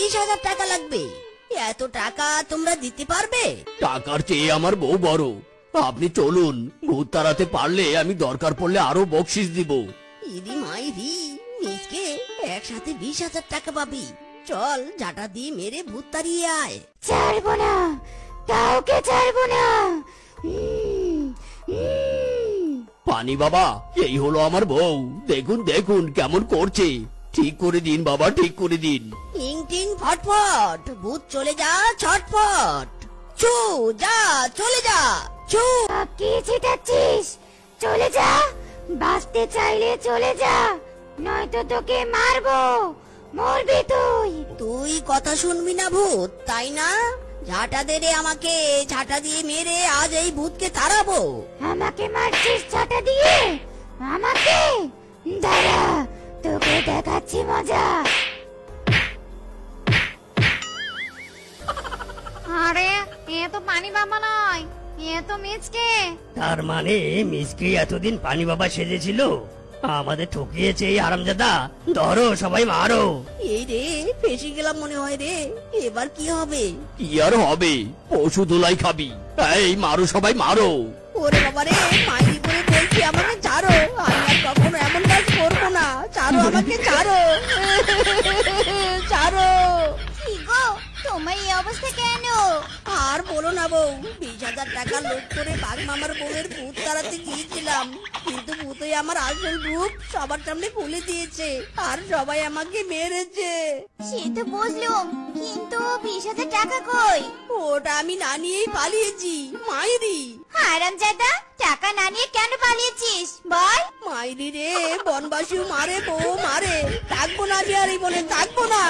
20,000 টাকা লাগবে। এত টাকা তোমরা দিতে পারবে? টাকার চেয়ে আমার বউ বড়। আপনি চলুন, ভূত তাড়াতে পারলে আমি দরকার পড়লে আরো বকশিস দিব। ইদি মাইরি, মিসকে একসাথে 20,000 টাকা পাবি। চল ঝাঁটা দিয়ে মেরে ভূত তাড়িয়ে আয়। ছাড়বো না, কাউকে ছাড়বো না। পানি বাবা, এই হলো আমার বউ। দেখুন দেখুন কেমন করছে। ঠিক করে দিন বাবা, ঠিক করে দিন। টিং টিং ফটফট, ভূত চলে যা ছটফট। চু যা, চলে যা, চু। কি ছিটাচ্ছিস? চলে যা, বাঁচতে চাইলে চলে যা, নয়তো তোকে মারবো। মরবি তুই। তুই কথা শুনবি না ভূত, তাই না? ঝাঁটা দে রে আমাকে, ঝাঁটা দিয়ে মেরে আজ এই ভূতকে তাড়াবো। আমাকে মারছিস ঝাঁটা দিয়ে? আমাকে? দাঁড়া, তোকে দেখাচ্ছি মজা। আরে এ তো পানি বাবা নয়, এ তো মিচকে। তার মানে মিসকে এতদিন পানি বাবা সেজেছিল? আমাদের ঠকিয়েছে এই হারামজাদা। ধরো সবাই মারো। এই রে, ফেসে গেলাম মনে হয় রে। এবার কি হবে? কি আর হবে, পশু ধুলাই খাবি। এই মারো সবাই মারো। ওরে বাবা রে, মাইরি করে বলছি আমাকে ছাড়ো। আমি আর কখনো এমন কাজ করবো না। ছাড়ো আমাকে, ছাড়ো। ছাড়ো। কি গো, তোমার এই অবস্থা কেন? আর বলো না বউ, 20,000 টাকা লোক করে বাঘ মামার বউয়ের ভূত তাড়াতে গিয়েছিলাম, কিন্তু ভূতই আমার আসল রূপ সবার সামনে খুলে দিয়েছে, আর সবাই আমাকে মেরেছে। সে তো বুঝলুম, কিন্তু 20,000 টাকা কই? ওটা আমি না নিয়েই পালিয়েছি। মাইরি, হারামজাদা, টাকা না নিয়ে কেন পালিয়েছিস বল? মাইরি রে, বনবাসীও মারে, বউ মারে। থাকবো না আমি আর এই বনে, থাকবো না।